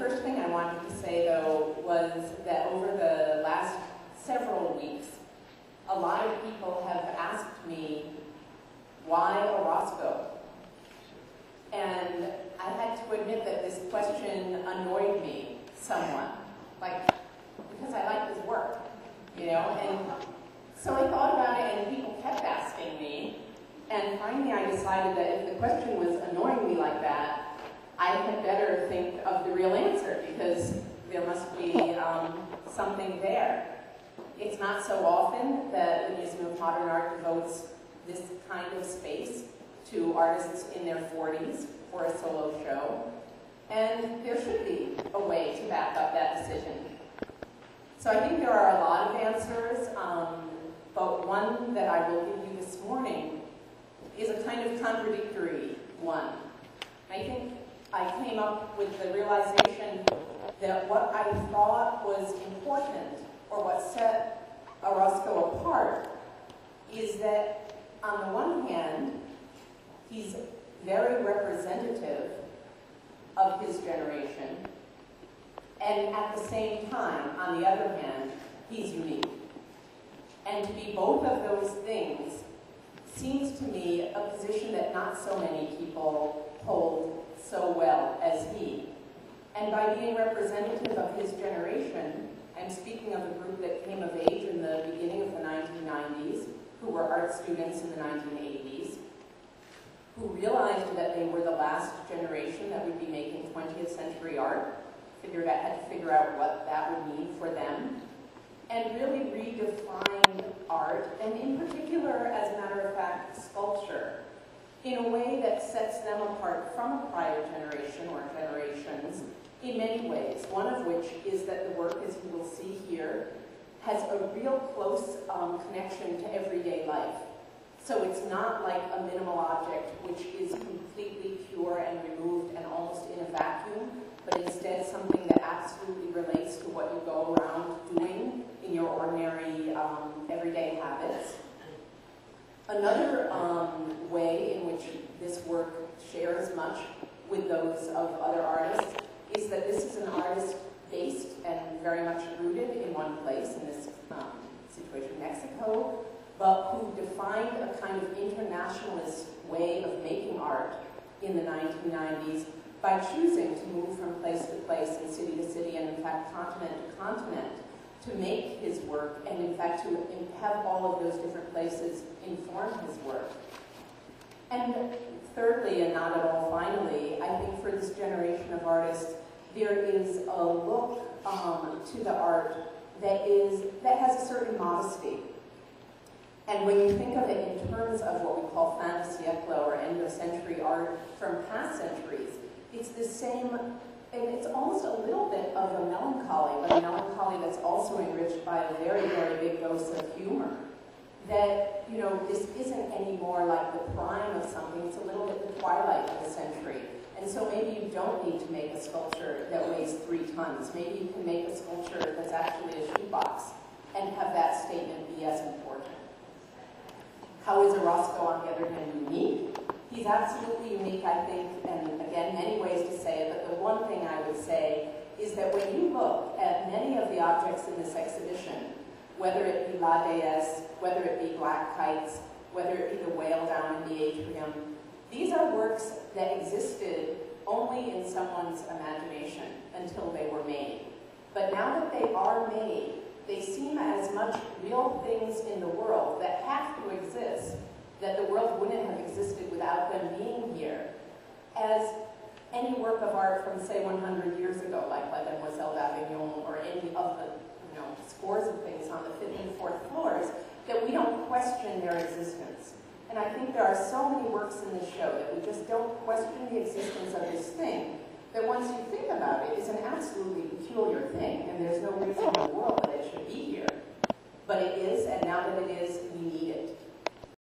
First thing I wanted to say, though, was that over the last several weeks, a lot of people have asked me, why Orozco? And I had to admit that this question annoyed me somewhat, because I like his work, and so I thought about it, and people kept asking me, and finally I decided that if the question was annoying me like that, I had better think of the real answer, because there must be something there. It's not so often that the Museum of Modern Art devotes this kind of space to artists in their 40s for a solo show, and there should be a way to back up that decision. So I think there are a lot of answers, but one that I will give you this morning is a kind of contradictory one. I think I came up with the realization that what I thought was important, or what set Orozco apart, is that on the one hand, he's very representative of his generation, and at the same time, on the other hand, he's unique. And to be both of those things seems to me a position that not so many people hold so well as he. And by being representative of his generation, I'm speaking of a group that came of age in the beginning of the 1990s, who were art students in the 1980s, who realized that they were the last generation that would be making 20th century art, had to figure out what that would mean for them, and really redefined art, and in particular, as a matter of fact, sculpture, in a way that sets them apart from a prior generation or generations in many ways, one of which is that the work, as you will see here, has a real close connection to everyday life. So it's not like a minimal object which is completely pure and removed and almost in a vacuum, but instead something that absolutely relates to what you go around doing in your ordinary everyday habits. Another way in which this work shares much with those of other artists is that this is an artist based and very much rooted in one place, in this situation, Mexico, but who defined a kind of internationalist way of making art in the 1990s by choosing to move from place to place and city to city and, in fact, continent to continent to make his work and, in fact, to have all of those different places inform his work. And thirdly, and not at all finally, I think for this generation of artists, there is a look to the art that has a certain modesty. And when you think of it in terms of what we call fin de siècle or end of century art from past centuries, it's the same, and it's almost a little bit of a melancholy, but a melancholy that's also enriched by a very, very big dose of humor. That, this isn't anymore like the prime of something, it's a little bit the twilight of the century. And so maybe you don't need to make a sculpture that weighs 3 tons. Maybe you can make a sculpture that's actually a shoebox and have that statement be as important. How is Orozco, on the other hand, unique? He's absolutely unique, I think, and again, many ways to say it, but the one thing I would say is that when you look at many of the objects in this exhibition, whether it be La Déesse, whether it be black kites, whether it be the whale down in the atrium, these are works that existed only in someone's imagination until they were made. But now that they are made, they seem as much real things in the world that have to exist, that the world wouldn't have existed without them being here, as any work of art from, say, 100 years ago, like La Demoiselle d'Avignon, or any of the scores of things on the 5th and 4th floors, that we don't question their existence. And I think there are so many works in this show that we just don't question the existence of this thing, that once you think about it, it's an absolutely peculiar thing, and there's no reason in the world that it should be here. But it is, and now that it is,